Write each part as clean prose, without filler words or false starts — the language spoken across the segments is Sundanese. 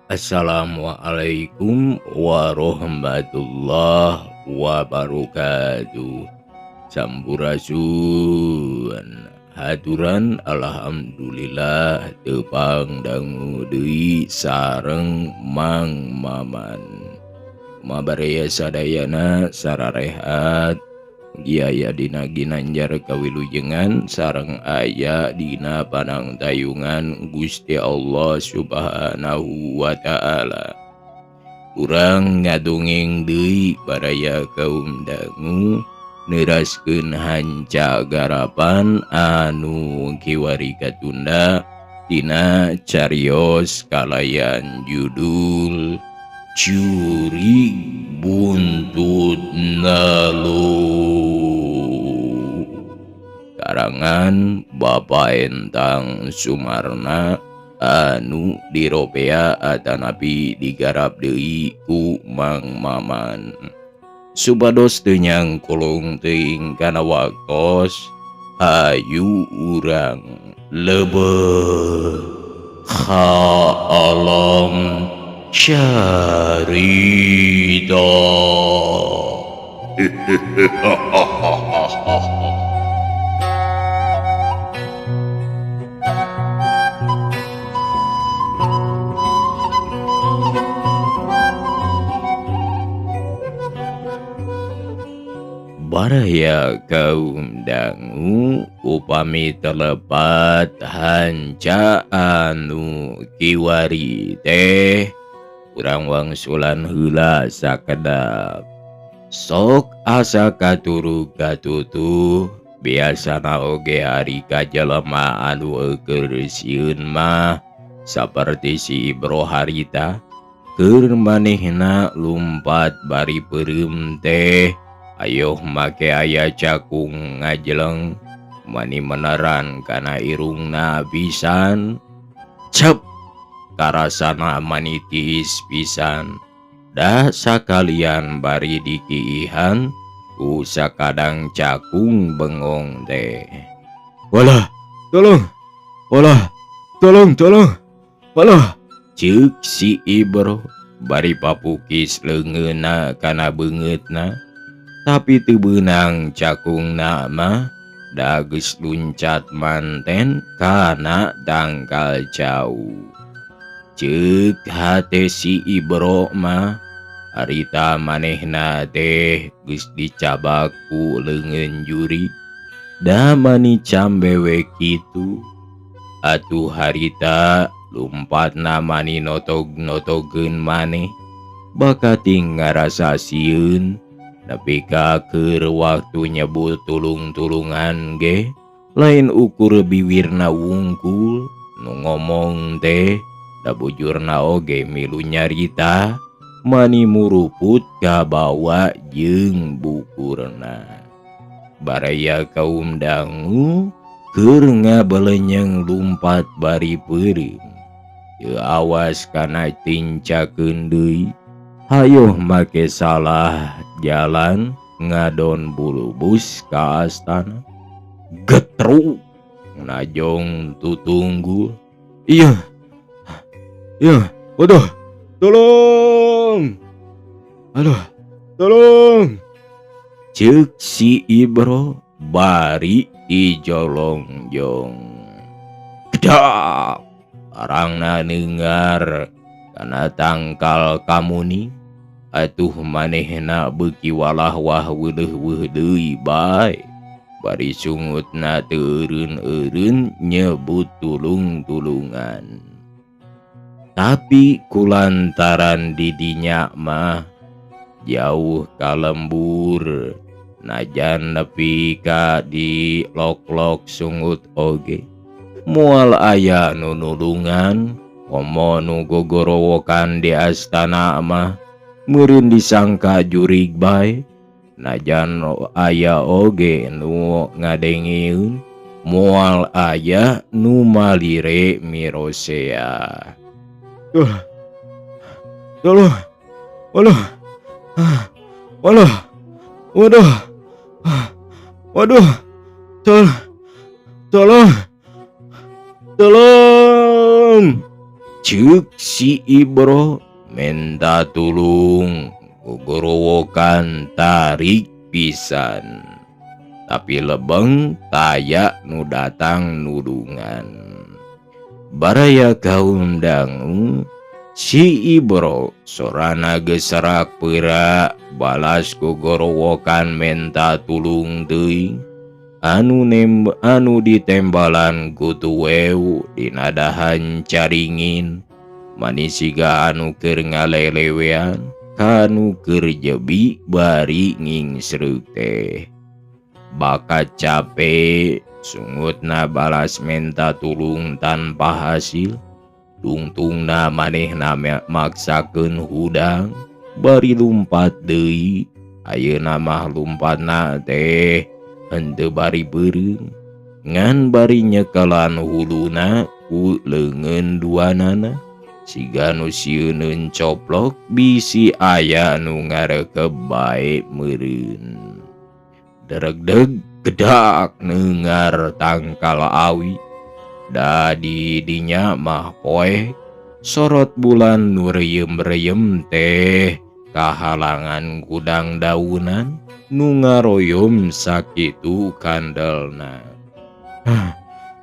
Assalamualaikum warahmatullahi wabarakatuh. Sampurasun haturan alhamdulillah tepang dangu deui sareng Mang Maman. Mabaraya sadayana sararehat Giaya dina ginanjar kawilujengan sareng aya dina panangtayungan Gusti Allah Subhanahu wa ta'ala. Urang ngadongeng deui baraya kaum dangu neuraskeun hanca garapan anu kiwari katunda tina carios kalayan judul Curi Buntut Nalu, karangan Bapak Entang Sumarna anu diropea atanapi digarap deui ku Mang Maman. Supados teu nyangkulung teuing kana waktos, hayu urang lebeuh ka alam syarita. Baraya kaum dangu upami telepat hanca anu kiwari teh urang wangsulan heula sakedap. Sok asa katuru katutuh biasana oge hari kajelema anu eukeur sieun mah saperti si Ibro harita keur manehna lumpat bari peureum teh ayoh make aya cakung ngajeleng mani meneran kana irungna pisan cep karasana manitis pisan. Da sakalian bari dikiihan ku sakadang cakung bengong teh. Walah, tolong. Walah, tolong. Walah, ceuk si Ibro bari papukis leungeunna kana beungeutna. Tapi teu beunang cakungna mah da geus luncat manten kana dangkal jauh. Ceuk hate si Ibro mah harita manehna teh geus dicabak ku leungeun juri. Da mani cambewe kitu atuh harita lumpatna mani notog-notogeun maneh bakating ngarasa sieun. Tapi ka keur waktu nyebut tulung-tulungan ge lain ukur biwirna wungkul nu ngomong teh da bujurna oge milu nyarita mani muruput ka bawa jeung bukurna. Baraya kaum dangu keur ngabelenyeng lumpat bari peureum teu awas kana tincakeun deui. Hayoh make salah jalan ngadon bulubus ka astana. Getruk najong tutunggul. Iya, waduh, tolong. Aduh, tolong. Ceuk si Ibro bari ijolongjong. Kedak, arangna neungar kana tangkal kamuni atuh manehna beuki walah-wah weuleuh-weuh deui bae bari sungutna teu eureun-eureun nyebut tulung-tulungan. Tapi kulantaran didinya mah jauh ka lembur najan nepi ka di lok-lok sungut oge moal aya nu nulungan. Komo nu gogorowokan di astana mah meureun disangka jurig bae najan aya oge nu ngadengieun moal aya nu malire mirosea. Tolong. Waduh. Tolong. Ceuk si Ibro minta tulung gugorowokan tarik pisan. Tapi lebeng taya nu datang nudungan. Baraya kaum dangu si Ibro sorana geserak pera balas gugorowokan minta tulung teuing. Anu ditembalan kutuweu dinadahan caringin manisiga anu keur ngalelewean kanu keur jebi bari ngingsreuk teh. Bakat capek sungutna balas minta tulung tanpa hasil. Tungtungna manehna maksakeun hudang bari lumpat deui. Ayeuna mah lumpatna teh henteu bari beureung ngan bari nyekelan huluna ku leungeun duanana. Siga nu sieuneun coplok bisi aya nu ngarekep bae meureun. Deregdeg gedak neungar tangkal awi. Da di dinya mah poe sorot bulan nu reyem-reyem teh kahalangan gudang daunan nu ngaroyom sakitu kandelna.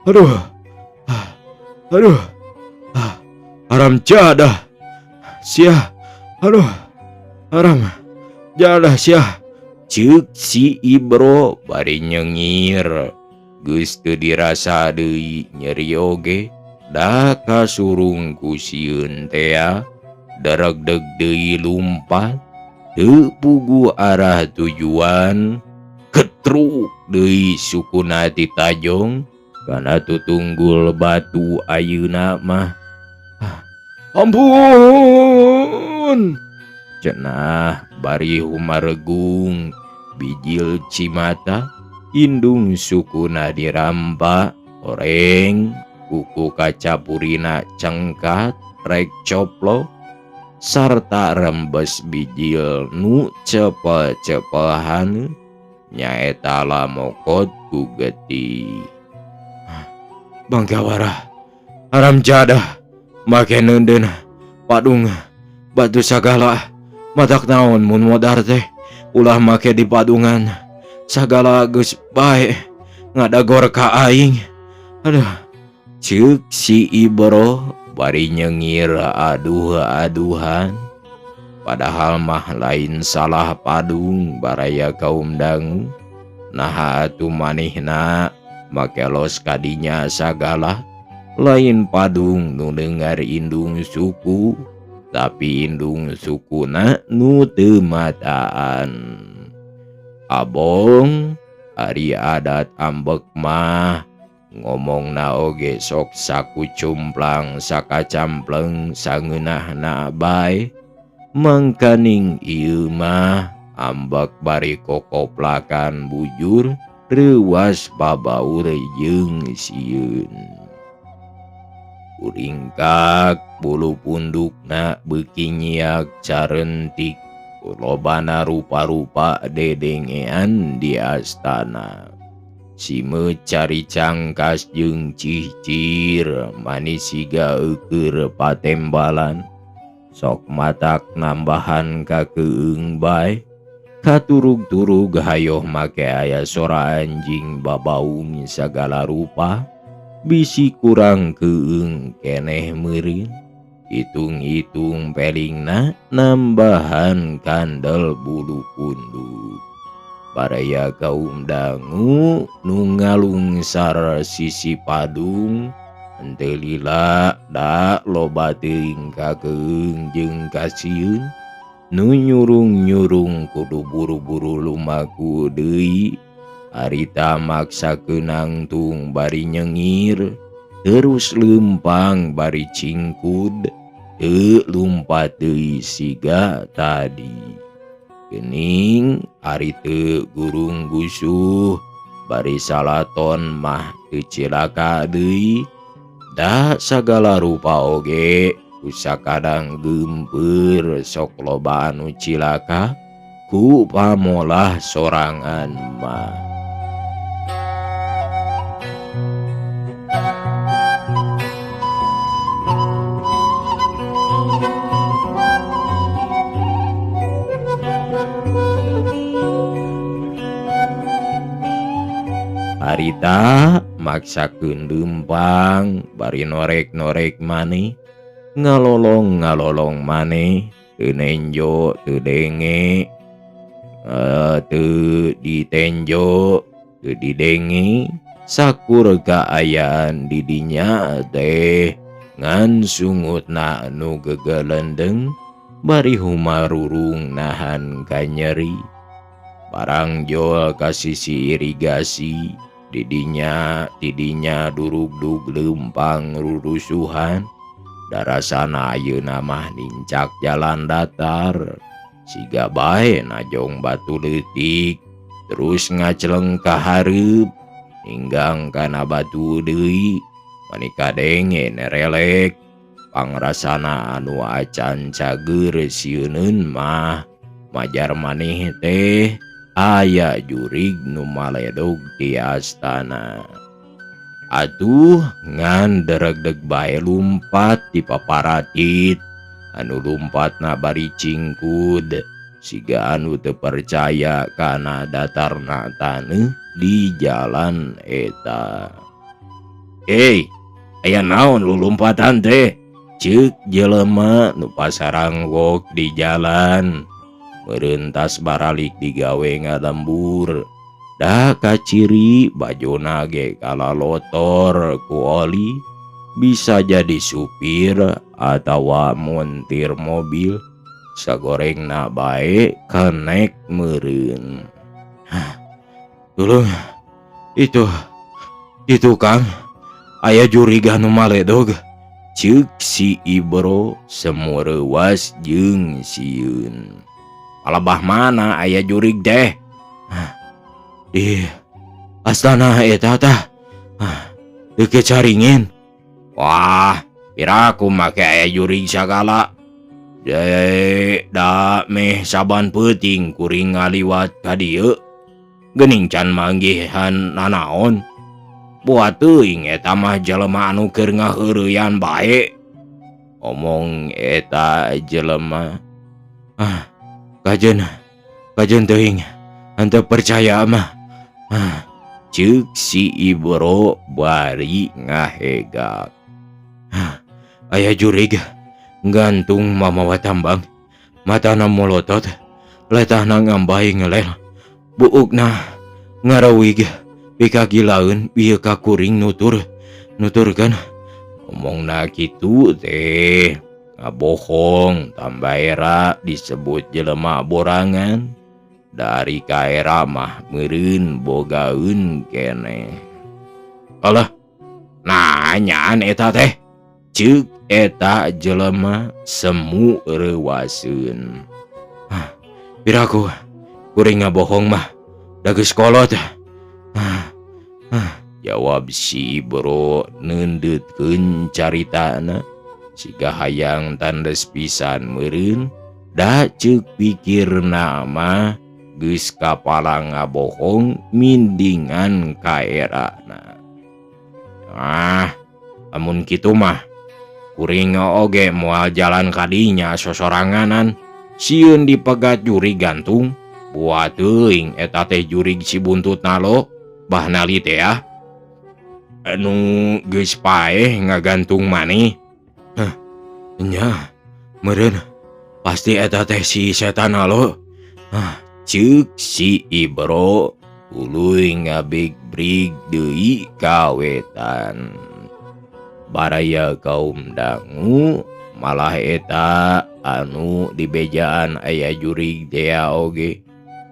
Aduh, haram jadah sia, aduh, haram jadah sia. Ceuk si Ibro bari nyengir, geus teu dirasa deui nyeri oge. Da kasurung ku sieun tea, deregdeg deui lumpat. Teu pugu arah tujuan, ketruk deui sukuna ti tajong kana tutunggul batu ayeuna mah. Ampun, cenah bari humaregung bijil cimata. Indung sukuna dirampa oreng kuku kaca purina cengkat rek coplok sarta rembes bijil nu cepel-cepelahan nyaeta lamokot ku geti. Bangkawara haram jadah make neundeun padung batu sagala matak naon mun modar teh ulah make di padungan sagala geus bae ngadagor ka aing. Aduh, ceuk si Ibro bari nyengir aduh-aduhan. Padahal mah lain salah padung baraya kaum dangu. Nah atuh manehna make los kadinya sagala. Lain padung nu dengar indung suku, tapi indung sukuna nu teu mataan. Abong ari adat ambek mah ngomongna oge sok sakucumplang sakacampleng sangeunahna bae. Mangkaning ieu mah ambek bari kokoplakan bujur reuas babaur jeung sieun. Uringkak bulu pundukna beuki nyiak carentik. Lobana rupa-rupa dedengean di astana. Sime cari cangkas jeung cihcir manisiga eukeur patembalan. Sok matak nambahan ka keung bae. Katurug-turug hayoh make aya sora anjing babaung sagala rupa. Bisi kurang keung keneh meureun. Hitung-hitung pelingna nambahan kandel bulu punduk. Baraya kaum dangu nu ngalungsar sisi padung. Henteu lila da loba teuing ka keung jeung ka sieun. Nu nyurung-nyurung kudu buru-buru lumaku deui. Harita maksakeun nangtung bari nyengir. Terus lempang bari cingkud. Teu lumpat deui siga tadi. Geuning ari teu gurung gusuh bari salaton mah teu cilaka deui. Da sagala rupa oge kusakadang geumpeur sok loba anu cilaka ku pamolah sorangan mah. carita maksakeun leumpang bari norek-norek maneh ngalolong maneh teu nenjo teu denge teu ditenjo teu didenge sakur kaayaan di dinya teh ngan sungutna anu gegelendeng bari humarurung nahan ka nyeri barang jol ka sisi irigasi tidinya durugdug leumpang rurusuhan darasana ayeuna mah nincak jalan datar siga bae najong batu leutik terus ngaceleng ka hareup hinggang kana batu deui manika denge nerelek pangrasana anu acan cager sieuneun mah majar maneh teh aya jurig nu maledog di astana. Atuh ngan deregdeg bae lumpat di paparatit anu lumpatna bari cingkud siga anu teu percaya kana datarna taneuh di jalan eta. Aya naon lu lompatan teh? Ceuk jelema nu pasaranggok di jalan. Meureun tas baralik digawe ngalembur. Da kaciri bajona ge kalalotor ku oli bisa jadi supir atawa montir mobil sagorengna bae kenek meureun. Tulung itu Kang aya juriga nu maledog ceuk si Ibro semureuwas jeung sieun. Alabah mana aya jurig teh? Di astana eta tah deukeut caringin. Wah, piraku make aya jurig sagala. Da meh saban peuting kuring ngaliwat ka dieu. Geuning can manggihan nanaon. Buat teuing eta mah jelema anu keur ngaheureuyan bae. Omong eta jelema. Kajen teuing henteu percaya mah. Ceuk si Ibro bari ngahegak. Aya jurig gantung mamawa tambang matana molotot letahna ngambai ngelel buukna ngarawig pikagilaeun ieu ka kuring nuturkeun omongna kitu teh ngabohong tambah era disebut jelema borangan dari kaera mah meureun bogaeun keneh. Alah nanyaan eta teh ceuk eta jelema semu reuwaseun. Piraku kuring ngabohong mah da geus kolot. Jawab si Bro neundeutkeun caritana siga hayang tandes pisan meureun da ceuk pikirna mah geus kapala ngabohong mindingan kaerana. Amun kitu mah kuring oge moal jalan kadinya sosoranganan sieun dipegat jurig gantung buat teuing eta teh jurig si buntutna lo bahnali teh anu geus paeh ngagantung maneh. Nya meureun pasti eta teh si setan lo. Ceuk si Ibro uluy ngabig-brig deui kawetan. Baraya kaum dangu malah eta anu di bejaan aya jurig dea oge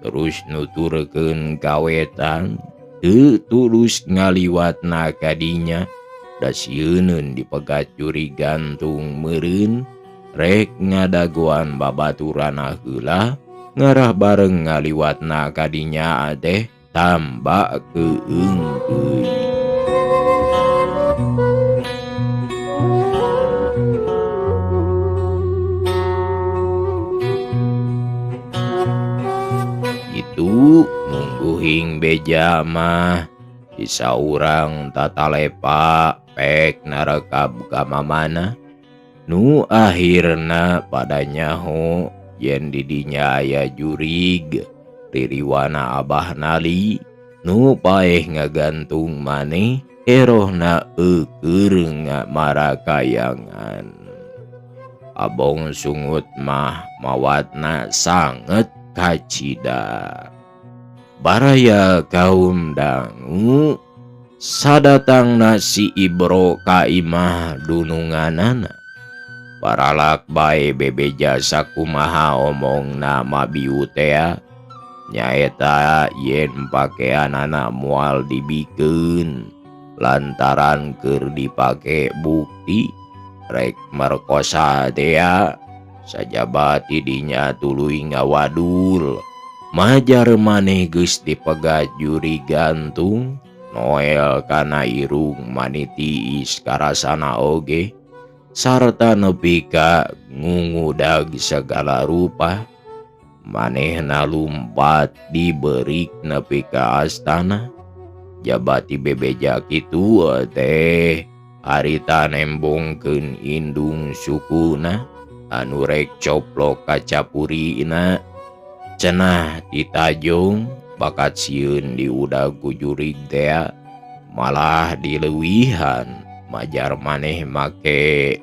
terus nuturkeun kawetan teu tulus ngaliwatna kadinya da sieuneun dipegat jurig gantung meureun rek ngadagoan babaturana heula ngarah bareng ngaliwatna kadinya teh tamba keung deui. Itu nungguhing beja mah disaurang tatalepa pek narekab ka mamana nu akhirna pada nyaho yen didinya aya jurig ririwana abah nali Nu paeh ngagantung maneh erohna eukeur ngamarakayangan. Abong sungut mah mawatna sanget kacida. Baraya kaum dangu sadatangna si Ibro ka imah dununganana. Paralak bae bebeja sakumaha omongna mabiu tea. Nyaeta yen pakeanana moal dibikeun lantaran keur dipake bukti rek merkosa tea sajabati dinya tuluy ngawadul majar maneh geus dipegat juri gantung noel kana irung manitiis karasana oge sarta nepi ka ngungudag segala rupa. Manehna lumpat diberik nepi ka astana. Jabati bebeja kitu teh harita nembongkeun indung sukuna anu rek coplok kacapurina. Cenah titajong bakat sieun diudag ku jurig tea malah dileuwihan majar maneh make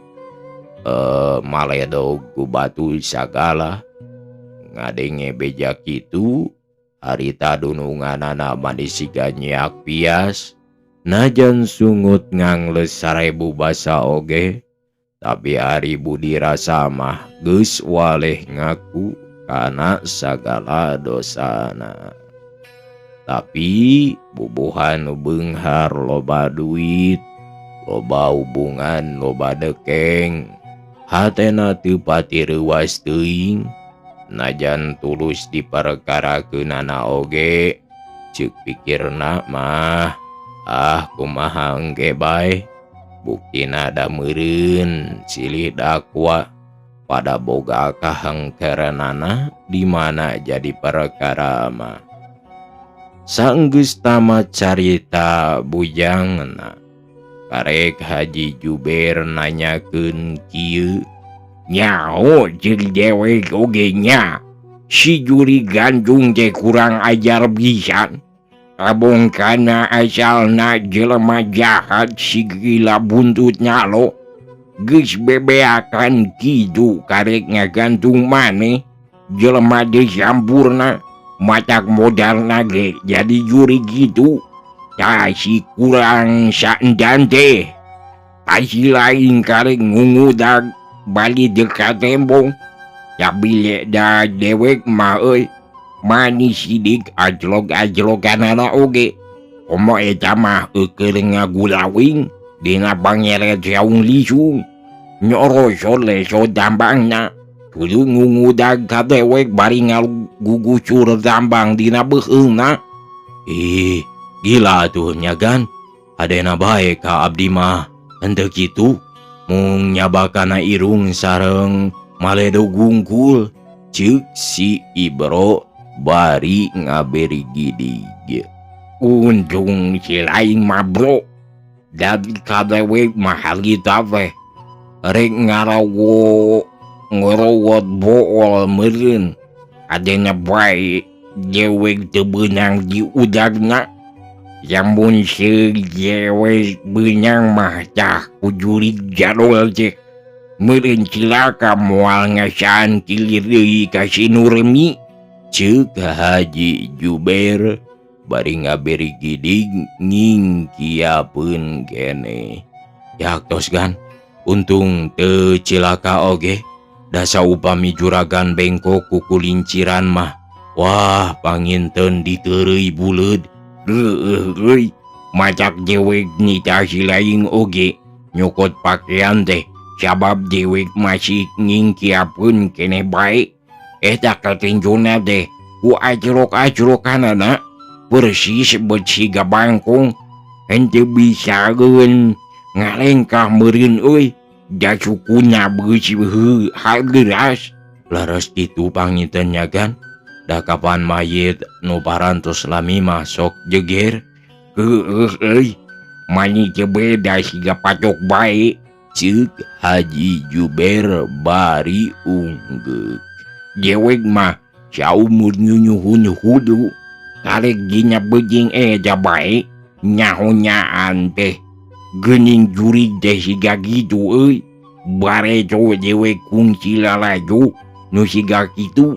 maledog ku batu sagala. Ngadenge beja kitu harita dununganana mani siga nyeak pias najan sungut ngangles 1000 basa oge tapi ari budi rasa mah geus waleh ngaku kana sagala dosana. Tapi bubuhan nu beunghar loba duit, loba hubungan, loba dekeng, hatena teu pati reuas teuing. Najan tulus diperkarakeunana oge ceuk pikirna mah kumaha engke bae buktina da meureun silih dakwa pada boga kahengkerenana di mana jadi perkara mah. Saenggeus tamat carita bujangna karek Haji Juber nanyakeun kieu. Nyao jeung dewek oge nya si juri gantung teh kurang ajar pisan. Abong kana asalna jelema jahat si gila buntut nyalo geus bebeakan kitu karek ngagantung maneh jelema disampurna matak modalna ge jadi juri gitu. Tah si kurang saendan teh pasti lain karek ngungudag balik dekat tembong tapi lek da dewek mah euy manis sidik ajlog-ajloganana oge komo eta mah keur ngagulawing dina bangeret saung lisung nyoroso leso dambangna kudu ngungudag ka dewek bari ngagugusur dambang dina beuheungna. Gila tuh nyagan adena bae ka abdi mah henteu kitu. Mung nyabakana irung sareng maledo gungkul ceuk si Ibro bari ngaberi gidig. Untung si lain mah bro dari kadewek mahal kita teh rek ngarowot bool meureun adena bae dewek teu beunang di udagna. Yamun segewek beunang mah tah ku jurig jadol teh meureun cilaka moal ngasaan kilir deui ka si Nurmi ceuk Haji Juber bari ngaberi gidig ngingkiapeun keneh. Yak tos gan untung teu cilaka oge da saupami juragan bengkok ku kulinciran mah wah panginten diteureuy buleud. Macak dewek nita si laing oge nyokot pakaian teh sabab dewek masih ngingkiapeun keneh bae. Eta katinjuna teh ku ajrok-ajrokanana persis beutsiga bangkong henteu bisaeun ngalengkah meureun euy da sukuna beus hageras. Leres kitu panginten nyagan da kapan mayit nu parantos lami masuk jeger euy mani teu beda siga pacok bae ceuk Haji Juber bari unggek. Dewek mah saumur nyunyuhun hudu karek ginya bejing eja bae nyahonyaan teh geuning jurig teh siga gitu euy bare cowe dewe kunci lalajo nu siga kitu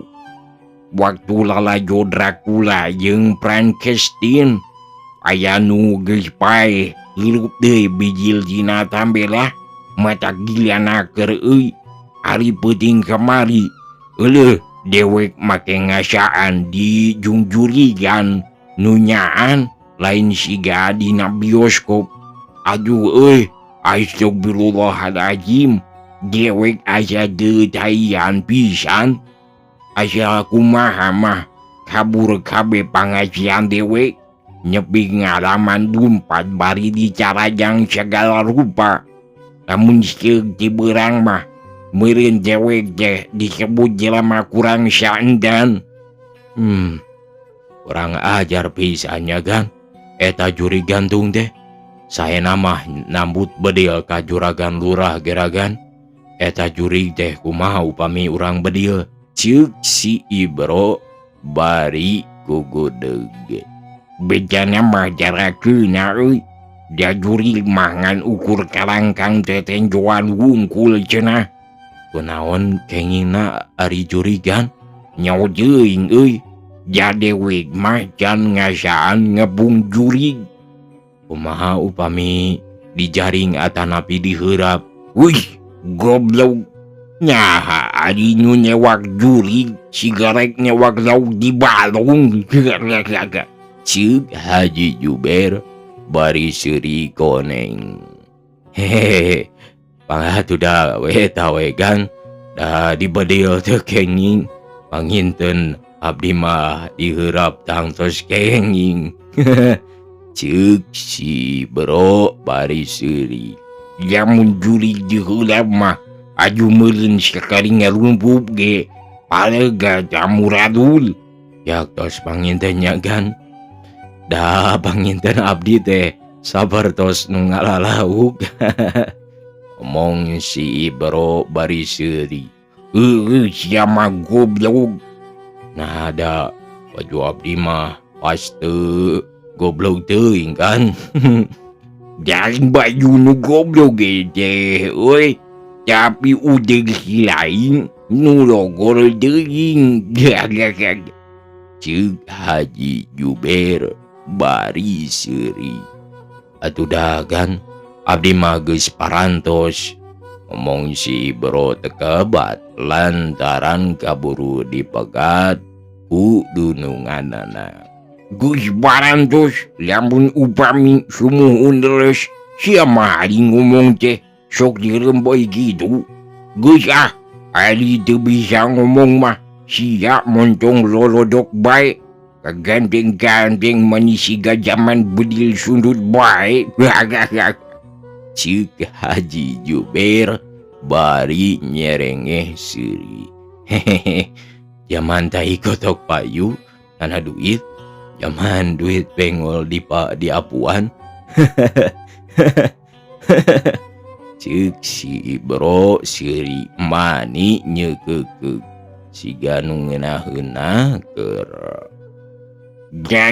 waktu lalajo Dracula jeung Frankenstein aya nu geus pae hirup deui bijil dina tambelah mata gilianaker euy ari peuting kamari euleuh dewek make ngasaan di jungjurigan nunyaan lain siga dina bioskop. Aduh euy astagfirullahaladzim dewek asa deutayan pisan asa kumaha mah kabur kabe pangasian dewek nyepi ngalaman dumpat bari dicarajang segala rupa namun seug ti beurang mah meureun dewek teh disebut jelema kurang saendan. Kurang ajar pisannya gan eta juri gantung teh saena mah nambut bedil ka juragan lurah geragan eta juri teh kumaha upami urang bedil ceuk si Ibro bari kugudeg bejana mah jarakeuna euy da juri mangan ukur kalangkang teh tenjoan wungkul cenah kunaon kengingna ari jurigan nyawa jeuing euy jadewek mah can ngasaan ngebung jurig kumaha upami dijaring atanapi diheurap wih goblok nyaha ari nu nyewak jurig sigarek nyewak lauk di balong ceuk Haji Juber bari seuri koneng hehehe pangatuda we tawegan da dibedil teu kenging panginten abdi mah diheurap tangtos kenging ceuk si Bro bari seuri lamun jurig diheulap mah aju meureun sakali ngarumpup ge palega camuradul yak tos panginten nya gan da panginten abdi teh sabar tos nu ngalalauk omong si Ibro bari seuri sia mah goblok nah ada baju abdi mah pas teu goblok teuing kan dari baju nu goblok ge euy tapi udah lain nu logor teuing ceuk Haji Juber bari seuri atuh dagan abdi mah geus parantos ngomong si Bro tekebat lantaran kaburu dipegat ku dununganana geus parantos lamun upami sumuhun leres sia mah ari ngomong teh sok diremboy gitu geus ari teu bisa ngomong mah sia montong lolodok bae kaganteng-ganteng manisiga zaman bedil sundut bae ceuk Haji Juber bari nyerengeh seuri hehehe zaman tai kotok payu kana duit zaman duit pengol di apuan ceuk si Bro seuri mani nyeukeukeuk siga nu ngeunaheunna keur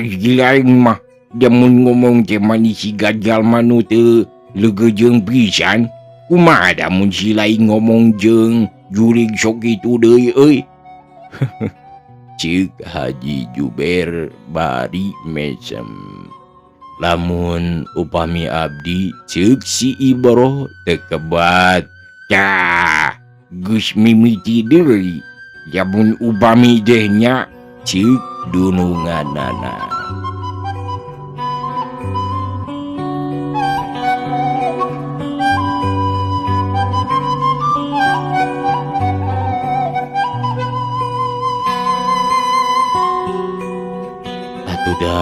gila mah jamun ngomong teh manisiga jalma nu teu legejeung pisan kumaha da mun si lain ngomong jeung jurig sok kitu deui euy ceuk Haji Juber bari mesem lamun upami abdi ceuk si Ibro teu kebat tah geus mimiti deui jamun upami teh nya ceuk dununganana atuda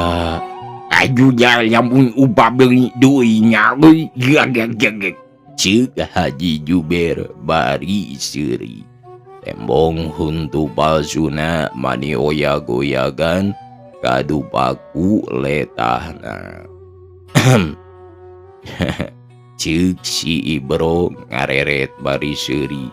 ajuda lamun upah beli duinya euy gagag ceuk Haji Juber bari seuri tembong huntu palsuna mani oya-goyagan kadu paku letahna ceuk si Ibro ngareret bari seuri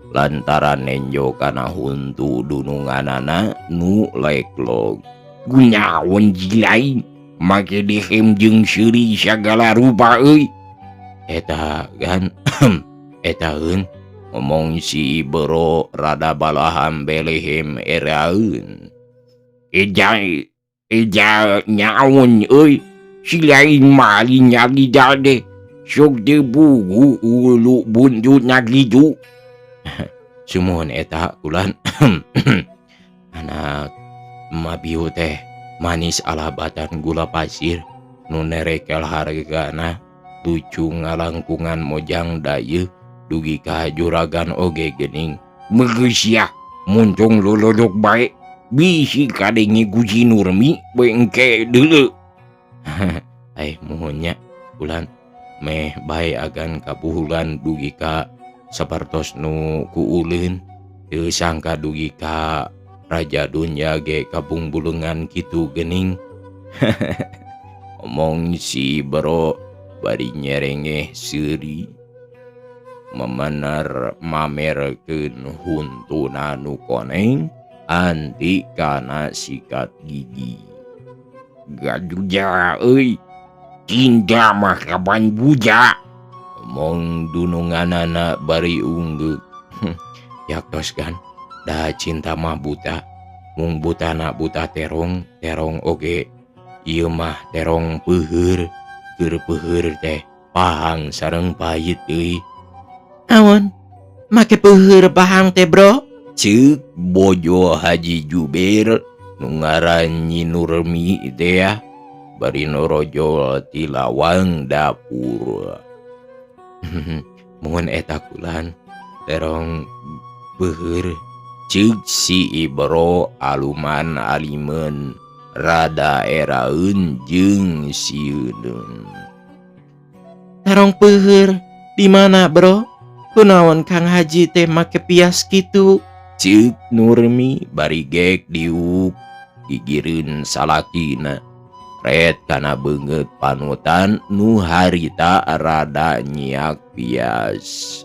lantaran nenjo kana huntu dununganana nu leklog Kunaon jilain make dehem jeung seuri sagala rupa euy. Eta kan eta eun ngomong si Ibro rada balaham belehem eraeun. Eja nyaon euy, si lain mali nyari dade sok debugu ulu buntut nagidu. Sumuhun eta ulan anak mabiu teh manis alabatan gula pasir nu nerekel hargana lucu ngalangkungan mojang dayu dugi ka juragan oge gening megeus muncung lolodok bae bisi kadenge Guci Nurmi bengke deuleu. Muhunnya ulan meh bae agan kapuhulan dugi ka sapertos nu ku ulin teu sangka dugi ka raja dunya ge kabung bulungan kitu gening. Omong si Bro bari nyerengeh seuri memanar mamerkeun huntuna nu koneng anti kana sikat gigi. Gaduja euy, cinta mah kapan buja. Omong dununganana bari unggul. Yaktos kan dah cinta mah buta, mung butana buta terong oge ieu mah terong peuheur, keur peuheur teh pahang sareng pahit euy. Awan make peuheur pahang teh Bro? Ceuk bojo Haji Juber nu ngaran Nyi Nurmi teh ya bari norojol ti lawang dapur. Mun eta kulan terong peuheur ceuk si Ibro aluman alimen rada eraeun jeung sieun. Terong peuheur di mana Bro? Kunaon Kang Haji teh make pias kitu? Ceuk Nurmi bari gek diuk gigireun salakina. Red kana beungeut panutan nu harita rada nyiak pias.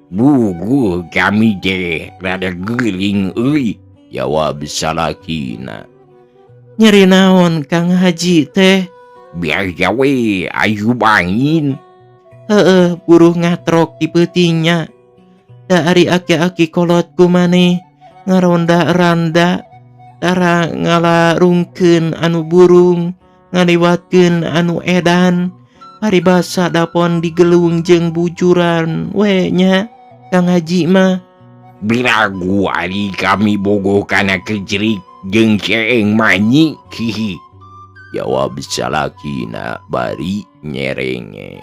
Bugu kami teh rada geuling euy, jawab salakina. Nyeri naon Kang Haji teh? Biasa we ayu bangin. Heueuh buruh ngatrok ti peutingnya. Da ari aki-aki kolotku maneh ngaronda-randa tara ngalarungkeun anu burung ngaliwatkeun anu edan paribasa dapon digelung jeung bujuran we nya Kang Haji mah. Biragu ari kami bogoh kana kejrik jeung ceeng manyi hihi, jawab salakina bari nyerenge.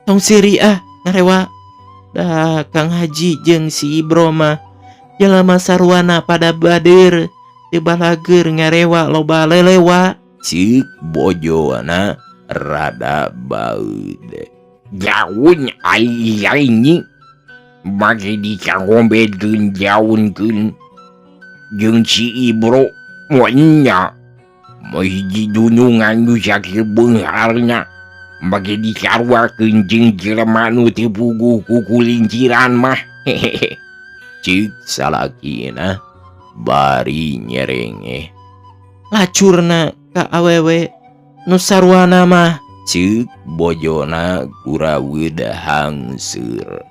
Tong siri ngarewa. Dah Kang Haji jeung si Ibro mah jelema sarwana pada bader teu balager ngarewa loba lelewa. Ceuk bojona rada baud. Jaun ai make dicagombedkeun jaunkeun jeung si Ibro monya moh hiji dunungan nu sakir beungarna make dicarwakeun jeung jelema nu teu puguh ku kulinciran mah. Ceuk salakina bari nyerengeh. Lacurna ka awewe nu sarwana mah. Ceuk bojona kuraweuh hangseur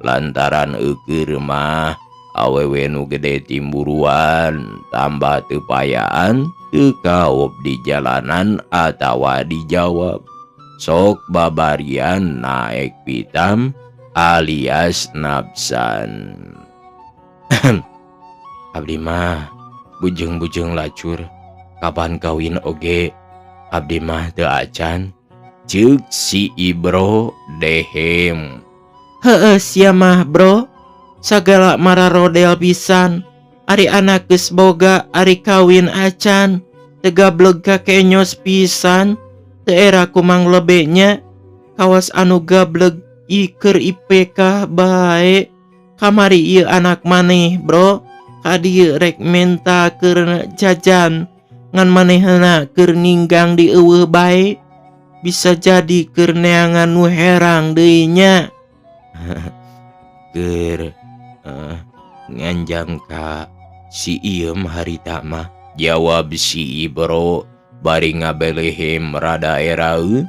lantaran eukeur mah awewe nu gede timburuan tambah teu payaan teu kaop di jalanan atawa dijawab. Sok babarian naek pitam alias nafsan. Abdi mah bujeng-bujeng lacur, kapan kawin oge abdi mah teu acan. Ceuk si Ibro dehem. Heueuh sia mah Bro, sagala mararodel pisan. Ari anak geus boga ari kawin acan, teu gableg kakenyos pisan. Teu era kumang lebenya kawas anu gableg keur IPK bae. Kamari ieu anak maneh Bro, ka dieu rek menta keur jajan ngan manehna keur ninggang di eueuh bae. Bisa jadi keur neangan nu herang deui nya. Keur nganjang ka si ieu harita mah Jawab si Ibro bari ngabelehem rada eraeun.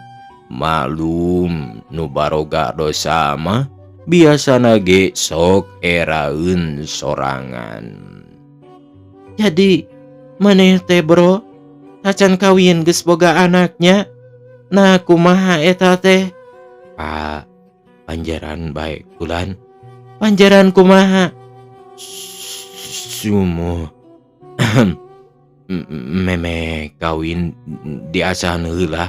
Maklum nu baroga dosa mah biasana ge sok eraeun sorangan. Jadi maneh teh bro acan kawin geus boga anaknya. Nah kumaha eta teh? Pak, panjaran bae kulan. Panjaran kumaha? Sumuh meme kawin diasahan heula.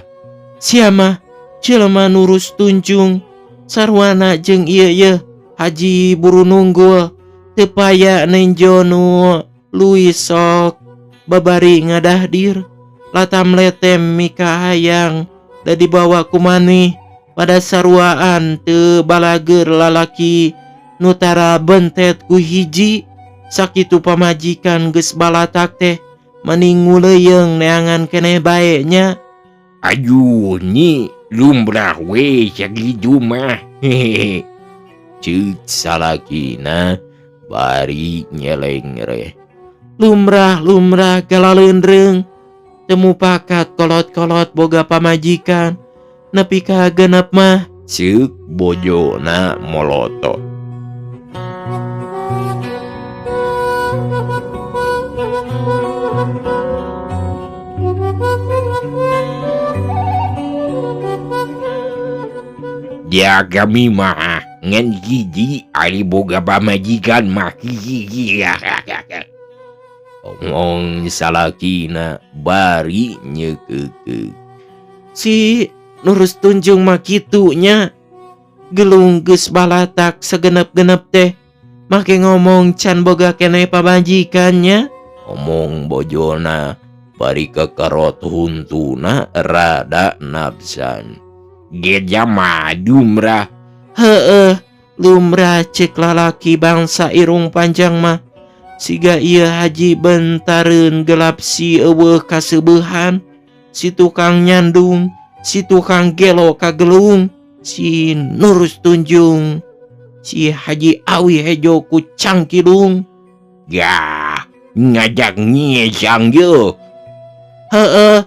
Sia mah jelema nurus tunjung sarwana jeung ieu Haji Buru Nunggul teu paya nenjo nu luis sok babari ngadahdir latam letem mika hayang da dibawa ku maneh pada saruaan teu balager lalaki nu tara bentet ku hiji. Sakitu pamajikan geus balatak teh mending nguleuyeung neangan keneh bae nya. Aduh nyi lumrah we sakitu mah. Ceuk salakina bari nyeleng reh. Lumrah galaleunreung temu pakat kolot-kolot boga pamajikan nepi ka genep mah. Ceuk bojona molotot. Ya kami mah ngan hiji ari boga pamajikan mah hiji. Omong salakina bari nyeukeuk. Si nurus tunjung mah kitu nya. Gelung geus balatak segenep-genep teh make ngomong can boga keneh pamajikannya. Omong bojona bari kekerot huntuna rada nafsan. Geja mah lumrah. Heeh, lumrah cek lalaki bangsa irung panjang mah. Siga ieu Haji bentareun gelap si eueuh kaseubehan, si tukang nyandung, si tukang gelo kagelung, si nurus tunjung, si Haji Awi hejo ku cangkilung. Gah, ngajak nyiesang ye. Heeh,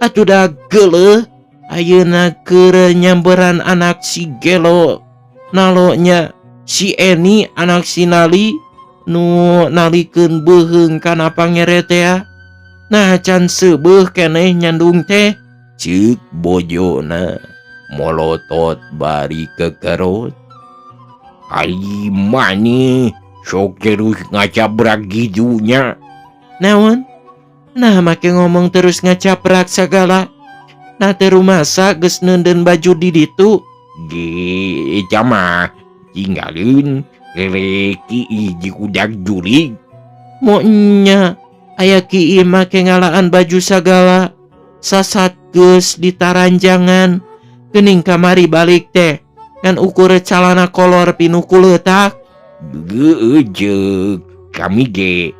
atuh da geuleuh. Ayeuna keur nyamberan anak si gelo nalonya si Eni anak si Nali nu nalikeun beuheung kana pangeretea. Nah can seubeuh keneh nyandung teh. Ceuk bojona molotot bari kekerot. Ai maneh sok terus ngacabrak gitunya. Naon? Nah make ngomong terus ngacabrak sagala. Nah teh rumasa geus neudeun baju di ditu. Ge mah tinggalin leleki hiji kudak jurig. Mo nya aya kieu make ngalaan baju sagala. Sasat geus ditaranjangan geuning kamari balik teh ngan ukur calana kolor pinuku leutak. Geus jeuk kami ge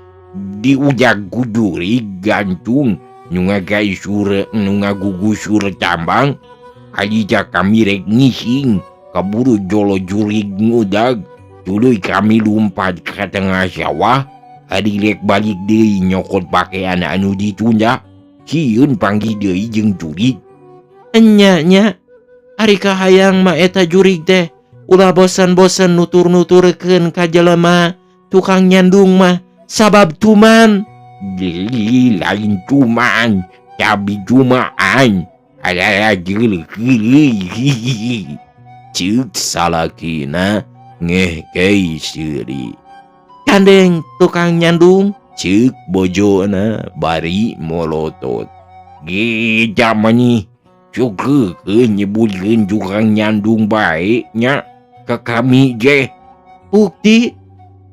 di ujag kujurig gantung nu ngagaisur nu ngagugusur tambang. Alija kami rek ngising kaburu jolo jurig ngudag tuluy kami lumpat ke tengah sawah. Adi rek balik deui nyokot pakaian anu ditunda sieun panggih deui jeung jurig. Enya ari kahayang mah eta jurig teh ulah bosan-bosan nutur-nuturkeun ka jelema tukang nyandung mah sabab tuman. Jadi lain cuman tapi cumaan ada geli. Ceuk salakina ngehkei seuri. Kandeng tukang nyandung. Ceuk bojona bari molotot. Ge jamani cukukeun nyebutkeun tukang nyandung bae nya ka kami ge. Bukti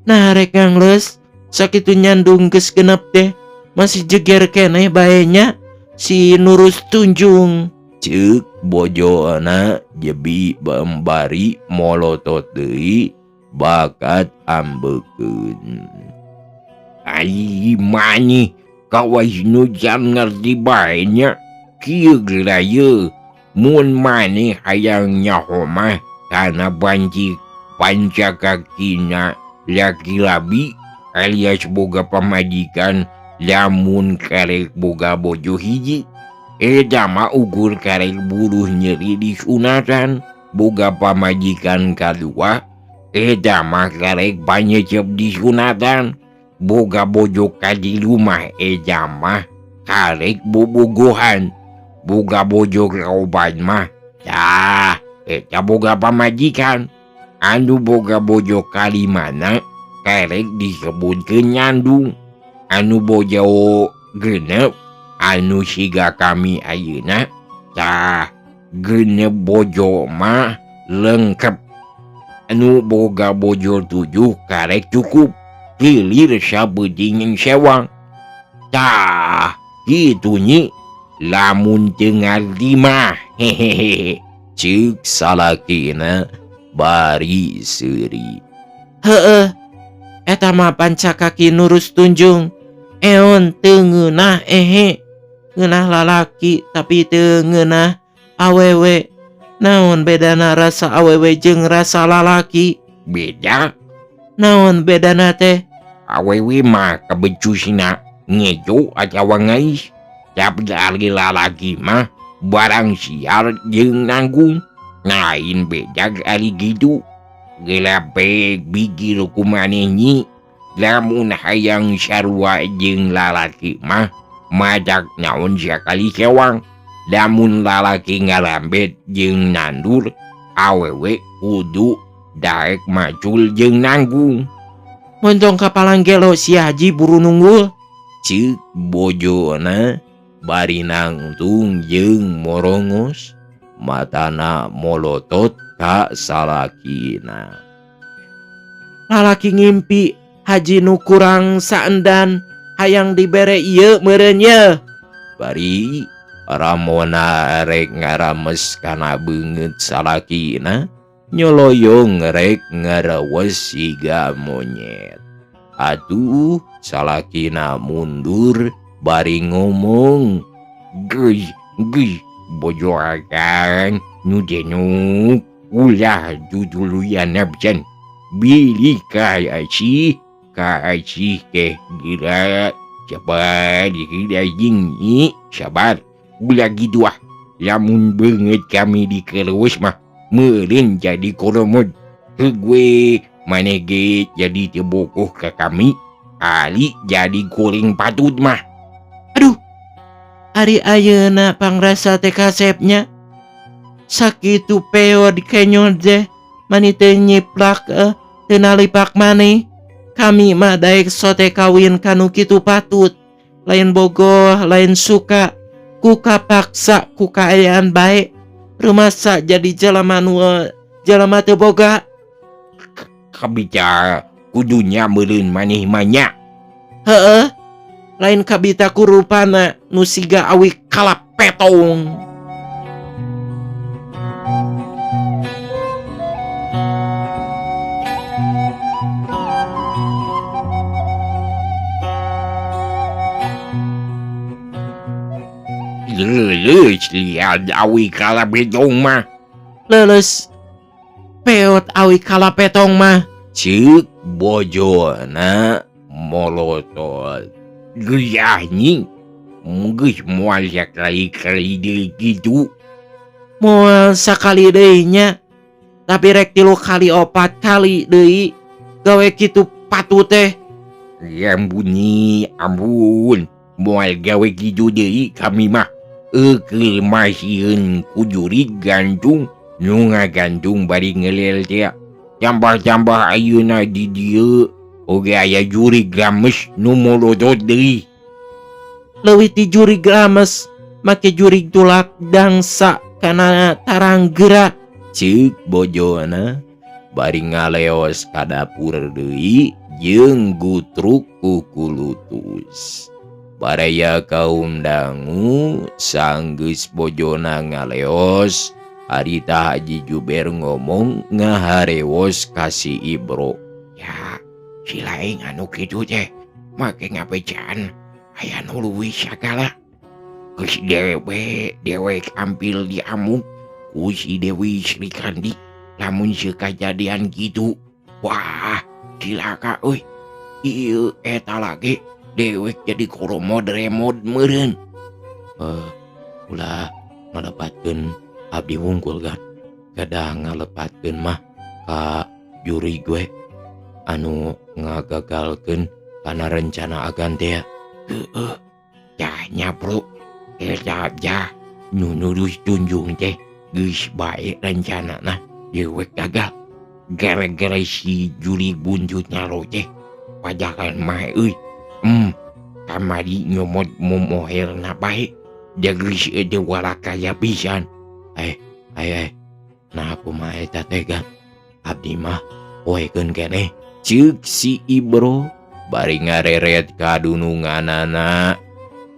nah rek ngangles sakitu nyandung geus genep teh masih jeger keneh baenya si nurus tunjung. Ceuk bojona jebi bambari molotot deui bakat ambeukeun. Ai maneh kawais nu jan ngarti bae nya kieu geulaya mun maneh hayang nyaho mah kana banci pancakakina laki labi alias boga pamajikan lamun karek boga bojo hiji eta mah ukur karek buruh nyeri disunatan, boga pamajikan kadua eta mah karek panyecep disunatan, boga bojo kadi rumah eta mah karek bobogohan, boga bojo kaoban mah tah eta boga pamajikan, anu boga bojo kalimana karek disebutkeun nyandung, anu bojo genep anu siga kami ayeuna tah genep bojo mah lengkep, anu boga bojo 7 karek cukup hilir sabeuting sewang. Tah kitu nyi lamun teu ngarti mah hehehe, ceuk salakina bari seuri. Heueuh, eta mah panca kaki nurus tunjung, eon teu ngeunah ngeunah lalaki tapi teu ngeunah awewe. Naon bedana rasa awewe jeung rasa lalaki? Beda. Naon bedana teh? Awewe mah kabecusna ngejo atawa ngais, tapi ari lalaki mah barang sial jeung nanggung. Lain beda ari gitu. Gelapek bigil kumaneh nyi, lamun hayang sarua jeung lalaki mah madak naon sakali sewang. Lamun lalaki ngalambet jeung nandur, awewe kudu daek macul jeung nanggung. Montong kapalang gelo si Haji buru nunggul, ceuk bojona bari nangtung jeung morongos, matana molotot ka salakina. Lalaki ngimpi Haji nu kurang saendan hayang dibere ieu meureun ye. Bari Ramona rek ngarames kana beungeut salakina, nyoloyong rek ngarawes siga monyet. Atuh salakina mundur bari ngomong, "Geuy, bojo akang nu denuk ulah duduluyan absen. Bilih ka acih teh gira sabar dikidajing nyi sabar. Ulah gitu ah, lamun beungeut kami dikereus mah meureun jadi koromod. Gue maneh ge jadi teu bogoh ka kami, ali jadi goreng patut mah." Aduh, ari ayeuna pangrasa teh kasepnya sakitu peod kenyot teh mani teu nyiplak teu nalipak maneh. Kami mah daek sote kawin kanu kitu patut, lain bogoh lain suka ku kapaksa ku kaayaan bae, rumasa jadi jelema nu jelema teu boga. Kabita kudunya meureun maneh mah nya. Heueuh, lain kabita ku rupana nu siga awi kalapetong. Leuleuh liat awi kalapetong mah. Leuleuh peot awi kalapetong mah, ceuk bojona molotot. Geulah nying, geus moal sakali-kali deui kitu. Moal sakali deui nya, tapi rek 3 kali 4 kali deui gawe kitu patut teh. Ya ampun nyi, ampun, moal gawe kitu deui kami mah eukeul masieun ku jurig gantung nu ngagantung bari ngelel teh. Tambah-tambah ayeuna di dieu oge aya jurig rames nu molotot deui. Leuwih ti jurig rames make jurig tulak dangsa kana tarang geura, ceuk bojona bari ngaleos ka dapur deui jeung gutruk ku kulutus. Baraya kaum dangu sanggeus bojona ngaleos, harita Haji Juber ngomong ngaharewos kasih Ibro. Ya, si laeng anu kitu teh make ngapecaan aya nu leuwih sagala. Geus dewek ampil diamuk ku si Dewi Sri Kandi lamun sekajadian gitu. Wah, cilaka euy. Ieu eta lagi dewek jadi koromod-remod meureun. Ulah ngalepatkeun abdi wungkul kan. Kadang ngalepatkeun mah ka juri gue anu ngagagalkeun kana rencana agan teh. Heeh. Nya bro. Eta ja nu nurus tunjung teh geus bae rencanana dewek gagal. Gara-gara si juri buntut nyaro teh pajakan mah euy. Kamari nyomot momohelna bae. Jagris ede walakaya pisan. Nah kumaha eta teh kan. Abdi mah poekeun keneh ceuk si Ibro bari ngareret ka dununganana.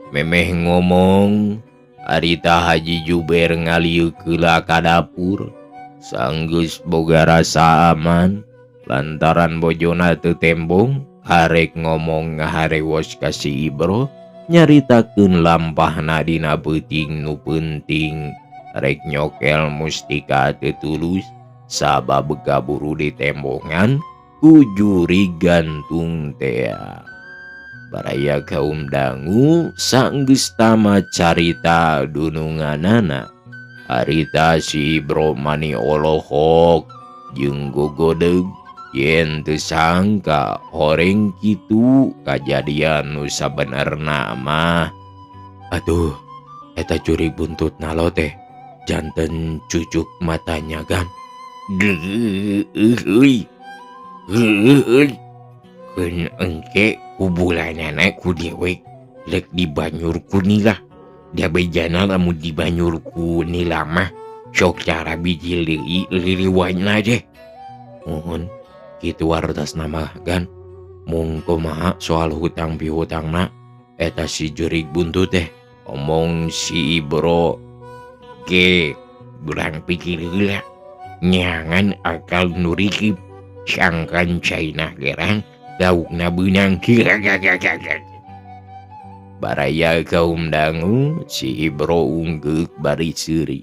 Memeh ngomong arita Haji Juber ngalieu keula ka dapur sanggeus boga rasa aman lantaran bojona teu tembung arek ngomong ngaharewos ka si Ibro nyaritakeun lampahna dina beuting nu penting rek nyokel mustika teu tulus sabab gaburu di tembongan ku juri gantung teh. Baraya kaum dangu sanggeus tama carita dununganana. Harita si Ibro mani olohok jeung gogodeg yen teu sangka horeng kitu kajadian nu sabenerna mah. Atuh, eta juri buntutna lo teh janten cucuk matanya kan. Euy. Keun engke kubulanana ku dewek lek di Banyur Kunila. Dia bejana lamun di Banyur Kunila mah sok cara biji leuwih liliwanna deh. Mohon kitu wartos nama kan. Mung kumaha soal hutang pihutangna eta si juri buntut teh omong si Ibro ge burang pikir heula nyangan akal nu rikip sangkan caina gerang daukna beunang. Baraya kaum dangu si Ibro unggeuk bari seuri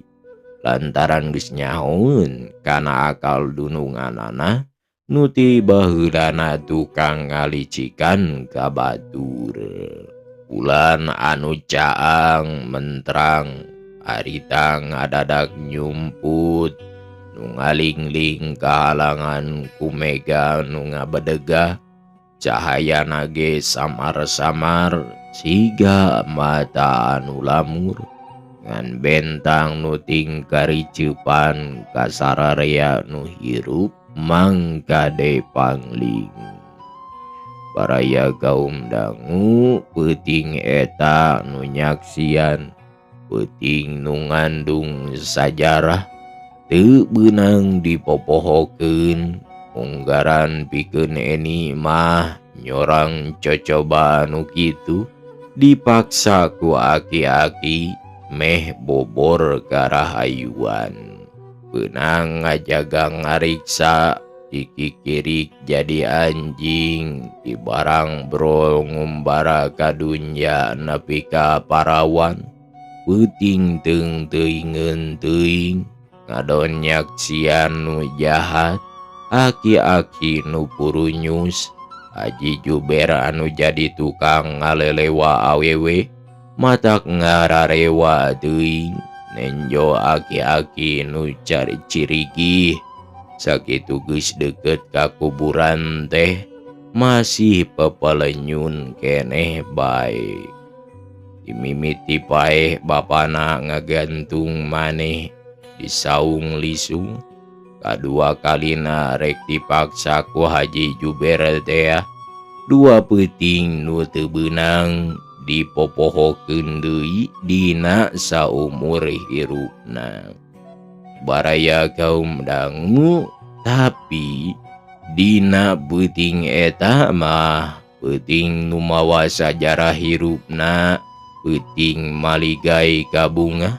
lantaran geus nyahoeun kana akal dununganana nu ti baheulana tukang ngalicikan ka batur. Bulan anu caang menterang harita ngadadak nyumput nu ngalingling kahalangan ku mega nu ngabedegah cahayana ge samar-samar siga mata anu lamur ngan bentang nu ting karicupan ka sararea nu hirup mangkade pangling. Baraya kaum dangu peuting eta nu nyaksian peuting nu ngandung sajarah teu beunang dipopohokeun unggaran pikeun eni mah nyorang cocoba nu kitu dipaksa ku aki-aki meh bobor karahayuan. Beunang ngajaga ngariksa dikikirik jadi anjing di barang bro ngumbara ka dunya nepi ka parawan peuting teung teuingeun teuing ngadon nyaksian nu jahat aki-aki nu purunyus. Haji Juber anu jadi tukang ngalelewa awewe matak ngararewa teuing nenjo aki-aki nu cari cirigi sakitu geus deukeut ka kuburan teh masih pepelenyun keneh bae. Dimimiti paeh bapana ngagantung maneh di saung lisung. Kadua kalina rek dipaksa ku Haji Juber teh dua peuting nu teu beunang dipopohokeun deui dina saumur hirupna. Baraya kaum dangu tapi dina peuting eta mah peuting nu mawa sajarah hirupna peuting maligai ka bunga.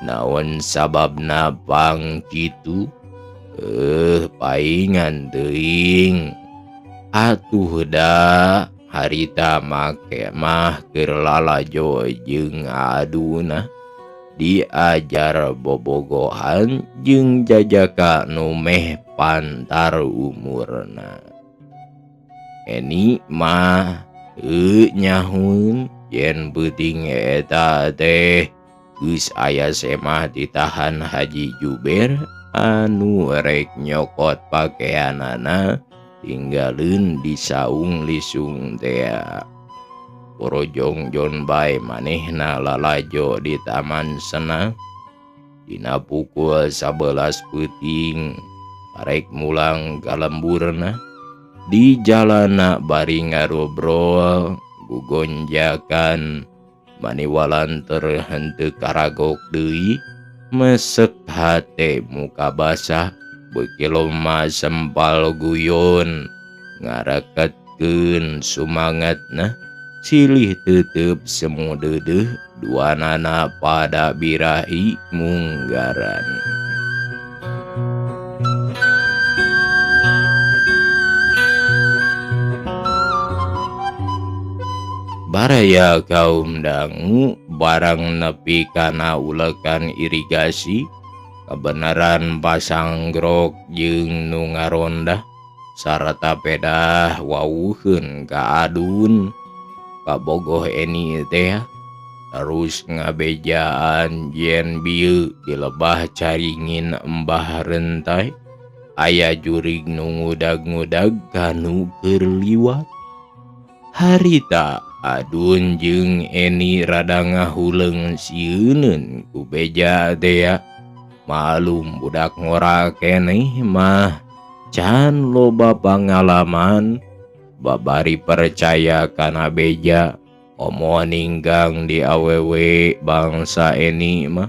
Naon sababna pang kitu? Paingan teuing atuh da harita make mah keur lalajo jeung aduna diajar bobogohan jeung jajaka nu meh pantar umurna. Eni mah Nyahun yen peuting eta teh geus aya semah ditahan Haji Juber anu rek nyokot pakaianana tinggalin di saung lisung teh. Porojong Jon Bae manehna lalajo di taman senang. Dina pukul 11 peuting arek mulang ka lemburna. Di jalana bari ngarobrol gugonjakan maniwalan henteu karagok deui mesek hate muka basah beuki loma sempal guyon ngaraketkeun sumangatna silih teuteup semu deudeuh duanana pada birahi munggaran. Baraya kaum dangu barang nepi kana ulekan irigasi kebenaran pasanggrok jeung nu ngarondah sarta pedah wawuheun ka adun kabogoh eni teh terus ngabejaan yen bieu di lebah caringin embah rentai aya jurig nu ngudag-ngudag kanu keur liwat. Harita adun jeung eni rada ngahuleung sieuneun ku beja teh malum budak ngora keneh mah can loba pangalaman babari percaya kana beja omo ninggang di awewe bangsa eni mah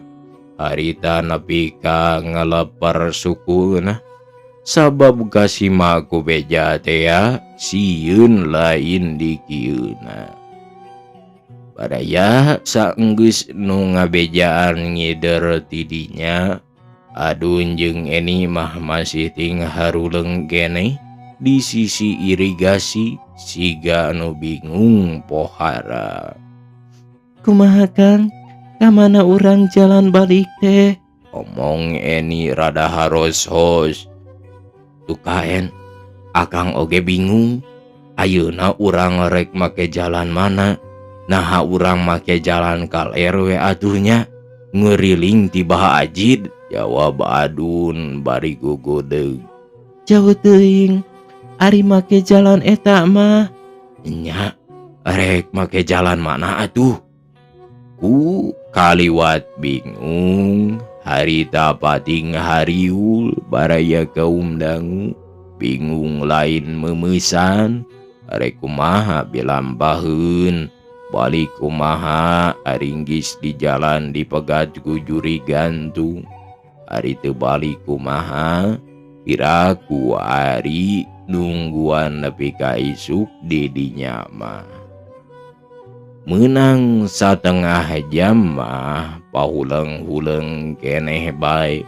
harita nepi ka ngaleper sukuna sabab kasima ku beja teh sieun lain di kieuna. Badaya saenggeus nu ngabejaan ngider tidinya adun jeung eni mah masih ting haruleung keneh di sisi irigasi siga anu bingung pohara. Kumaha Kang, kamana urang jalan balik teh? Omong eni rada haros-hos. Tukaen, akang oge bingung. Ayeuna urang rek make jalan mana? Naha urang make jalan kal RW atuhnya ngeriling ti Baha Ajid, jawab adun bari gugodeug. Jauh teuing, ari make jalan eta mah. Nya, rek make jalan mana atuh? Ku kaliwat bingung. Harita pating hariul baraya kaum dangu bingung lain memesan arek kumaha bilambaheun balik kumaha aringgis di jalan dipegat ku juri gantung ari teu balik kumaha piraku ari nungguan nepi ka isuk di dinya mah. Menang satengah jam mah pahuleung-huleung keneh bae.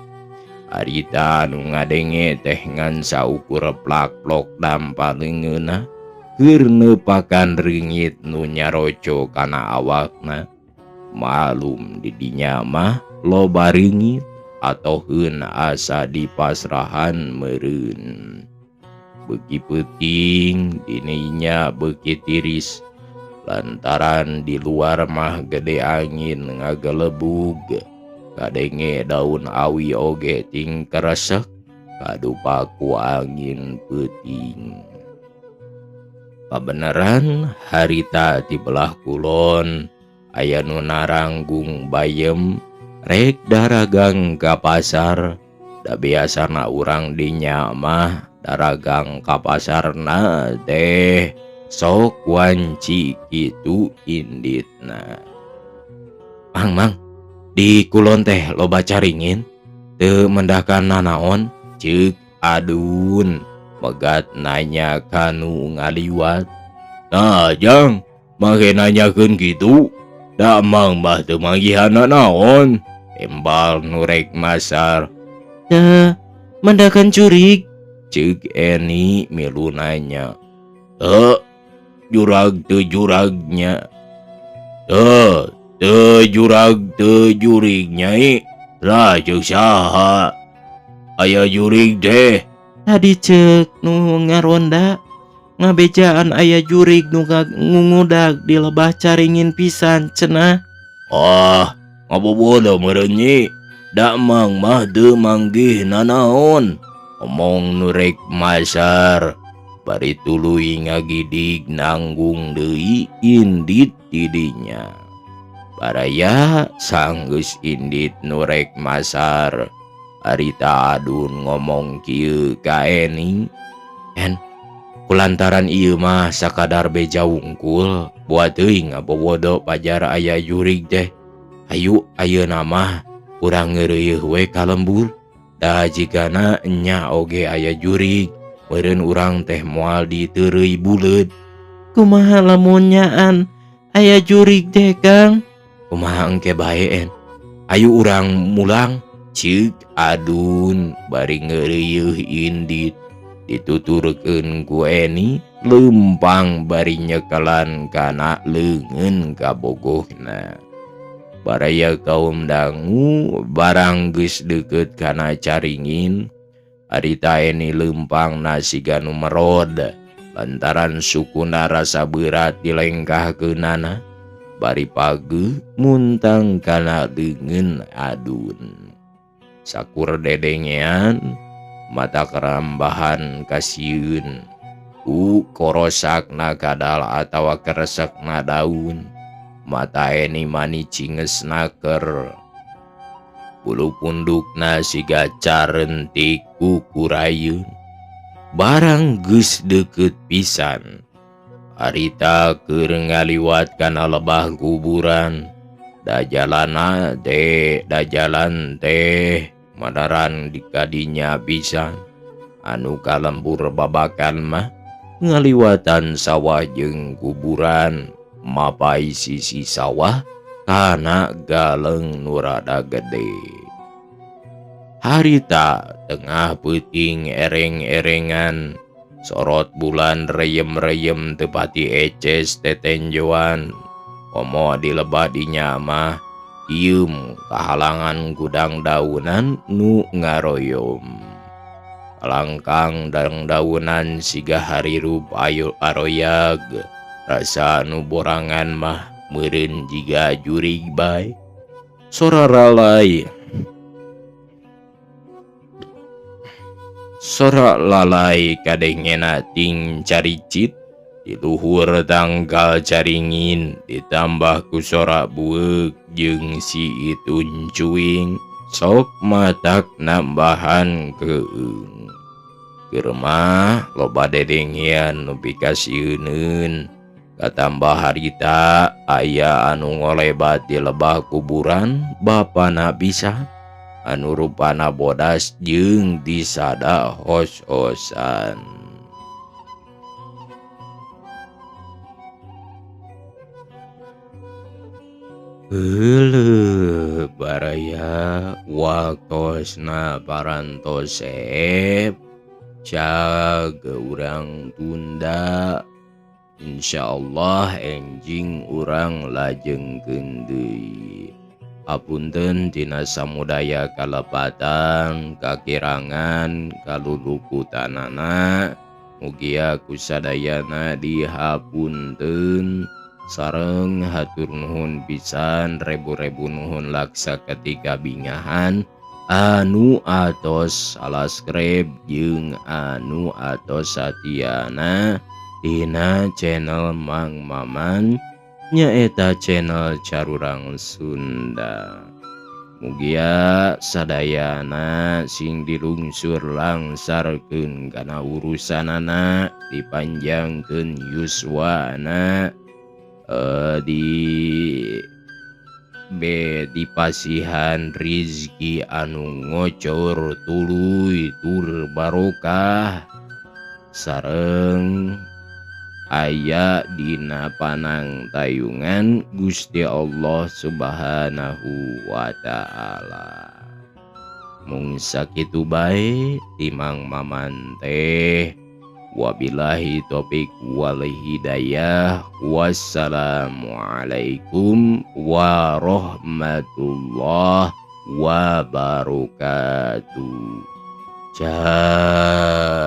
Harita nu ngadenge teh ngan saukur plak-plok dampaleungeunna keur neupakan reungit nu nyaroco kana awakna. Malum di dinya mah loba reungit atoheun asa dipasrahan meureun. Beuki peuting dininya beuki tiris lantaran di luar mah gede angin ngagelebug kadenge daun awi oge ting keresek kadupa ku angin peuting. Pabeneran harita di belah kulon aya nu naranggung bayem rek daragang ka pasar da biasana urang dinya mah daragang ka pasarna teh sok wanci kitu inditna. Mang, di kulon teh loba caringin teu mendakan nanaon ceuk adun megat nanya kanu ngaliwat. Nah jang make nanyakeun kitu da mang mah teu manggihan nanaon embal nurek masar. Teu mendakan curig ceuk Eni milu nanya. Jurag teu juragnya. Teu jurag teu jurig nyai. Lah ceuk saha? Aya jurig teh. tadi ceuk nu ngaronda ngabejaan aya jurig nu ngudag di lebah caringin pisan cenah. Ngabobodo merenyi. Dak mang mah teu manggih nanaon. Omong nurek masar. Bari tuluy ngagidig nanggung deui indit tidinya. Baraya sanggeus indit nurek masar. Harita adun ngomong kieu ka Eni. En, kulantaran ieu mah sakadar beja wungkul, buat teuing ngabobodo pajar aya jurig teh. Hayu ayeuna mah urang ngeureueuh we ka lembur. Da jigana nya oge aya jurig, meureun urang teh moal diteureuy buleud. Kumaha lamun nyaan aya jurig teh Kang? Kumaha engke bae En. Ayu urang mulang. Ceuk adun bari ngeureueuh indit. Dituturkeun ku Eni, lempang bari nyekelan kana leungeun ka bogohna. Baraya kaum dangu barang geus deukeut kana caringin. Harita Eni lempang siga nu merod lantaran sukuna rasa berat dilengkahkeunana. Bari pageuh muntang kana leungeun adun. Sakur dedengean mata kerambahan kasieun ku korosakna kadal atawa keresekna daun. Mata Eni mani cingesna keur bulu pundukna siga carentik ku kurayeun. Barang geus deukeut pisan harita keur ngaliwat kana lebah kuburan. Da jalan teh madaran dikadinya pisan. Anu kalembur babakan mah ngaliwatan sawah jeung kuburan. Mapai sisi sawah kana galeng nu rada gede. Harita tengah peuting ereng-erengan. Sorot bulan reyem-reyem teu pati eces tetenjoan. Komo di lebah dinya mah dieum kahalangan gudang daunan nu ngaroyom. Langkang dang daunan siga harirup ayo aroyag. Rasa nu borangan mah meureun jiga jurig bae. Sora lalai kadengena ting caricit. Di luhur tangkal caringin ditambah ku sora bueuk jeung si itun cuing. Sok matak nambahan keung. Keur mah loba dedengian nu pikasieun. Katambah harita aya anu ngolebat di lebah kuburan bapana bisa. Anu rupana bodas jeung disada hos-hosan. Heuleuh baraya waktosna parantosep. Caga urang tunda. Insyaallah enjing urang lajengkeun deui. Hapunten tina samudaya kalepatan, kakirangan, kalulukutanana. Mugia kusadayana dihapunten. Sareng hatur nuhun pisan rebu-rebu nuhun laksa ketika bingahan. Anu atos subscribe jeung anu atos satiana dina channel Mang Maman nyaeta channel Carurang Sunda. Mugia sadayana sing dilungsur langsarkeun kana urusanana dipanjangkeun yuswana. Dipasihan rizki anu ngocor tuluy tur barokah. Sareng aya dina panang tayungan Gusti Allah Subhanahu wa ta'ala. Mung sakitu bae timang Maman teh. Wabillahi taufiq wal hidayah. Wassalamualaikum warahmatullahi wabarakatuh. Ciao.